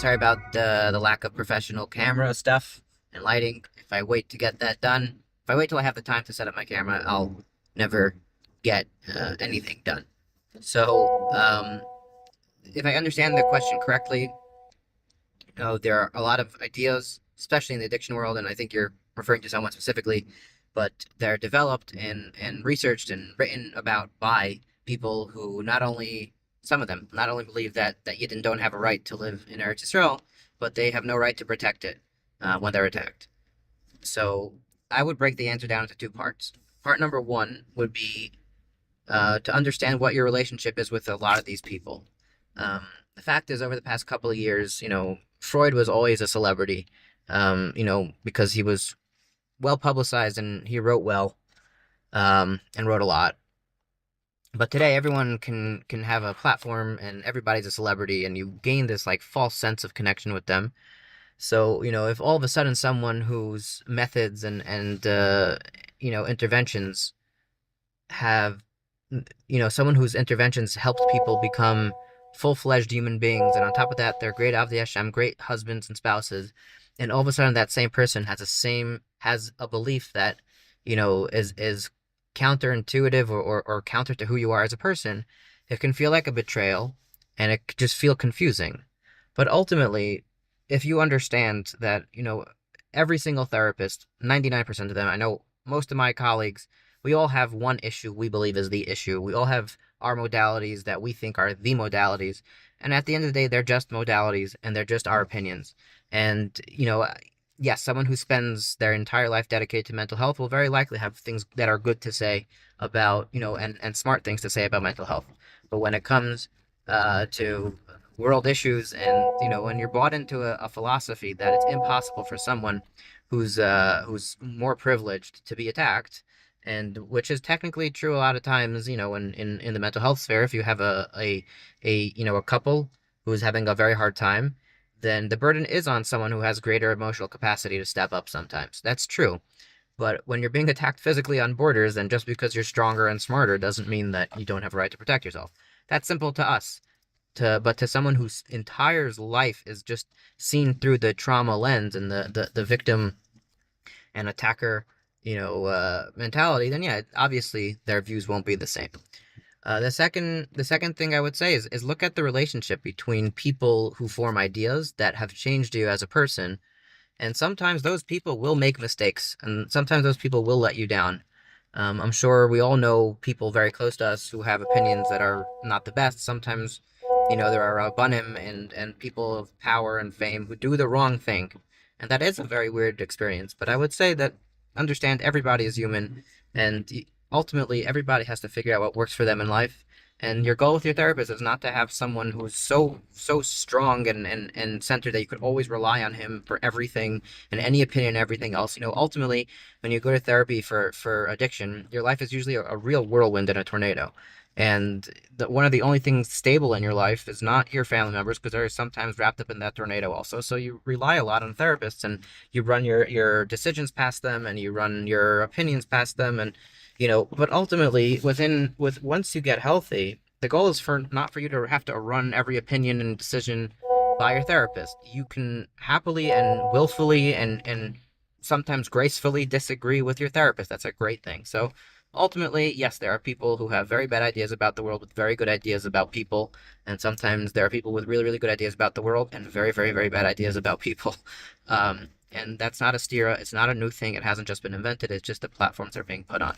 Sorry about the lack of professional camera stuff and lighting. If I wait to get that done, if I wait till I have the time to set up my camera, I'll never get anything done. So, if I understand the question correctly, there are a lot of ideas, especially in the addiction world, and I think you're referring to someone specifically, but they're developed and researched and written about by people who some of them, not only believe that Yidden don't have a right to live in Eretz Yisrael, but they have no right to protect it when they're attacked. So I would break the answer down into two parts. Part number one would be to understand what your relationship is with a lot of these people. The fact is, over the past couple of years, Freud was always a celebrity, because he was well publicized and he wrote well, and wrote a lot. But today, everyone can have a platform, and everybody's a celebrity, and you gain this like false sense of connection with them. So, if all of a sudden someone whose methods and interventions have, someone whose interventions helped people become full-fledged human beings, and on top of that, they're great Avdei Hashem, great husbands and spouses, and all of a sudden that same person has a belief that, is counterintuitive or counter to who you are as a person. It can feel like a betrayal, and it could just feel confusing. But ultimately, if you understand that, every single therapist, 99% of them, I know most of my colleagues, we all have one issue we believe is the issue. We all have our modalities that we think are the modalities. And at the end of the day, they're just modalities, and they're just our opinions. And, yes, someone who spends their entire life dedicated to mental health will very likely have things that are good to say about, and smart things to say about mental health. But when it comes to world issues, and, when you're bought into a philosophy that it's impossible for someone who's more privileged to be attacked, and which is technically true a lot of times, in the mental health sphere, if you have a couple who's having a very hard time, then the burden is on someone who has greater emotional capacity to step up sometimes. That's true. But when you're being attacked physically on borders, then just because you're stronger and smarter doesn't mean that you don't have a right to protect yourself. That's simple to us. But to someone whose entire life is just seen through the trauma lens and the victim and attacker, mentality, then yeah, obviously their views won't be the same. The second thing I would say is look at the relationship between people who form ideas that have changed you as a person, and sometimes those people will make mistakes, and sometimes those people will let you down. I'm sure we all know people very close to us who have opinions that are not the best. Sometimes, there are banim and people of power and fame who do the wrong thing, and that is a very weird experience. But I would say that understand everybody is human, and ultimately everybody has to figure out what works for them in life. And your goal with your therapist is not to have someone who's so strong and centered that you could always rely on him for everything and any opinion and everything else. Ultimately, when you go to therapy for addiction, your life is usually a real whirlwind in a tornado. And one of the only things stable in your life is not your family members, because they're sometimes wrapped up in that tornado also. So you rely a lot on therapists, and you run your decisions past them, and you run your opinions past them, and but ultimately, once you get healthy, the goal is not for you to have to run every opinion and decision by your therapist. You can happily and willfully and sometimes gracefully disagree with your therapist. That's a great thing. So ultimately, yes, there are people who have very bad ideas about the world with very good ideas about people, and sometimes there are people with really, really good ideas about the world and very, very, very bad ideas about people. And that's not a stira. It's not a new thing. It hasn't just been invented. It's just the platforms they're being put on.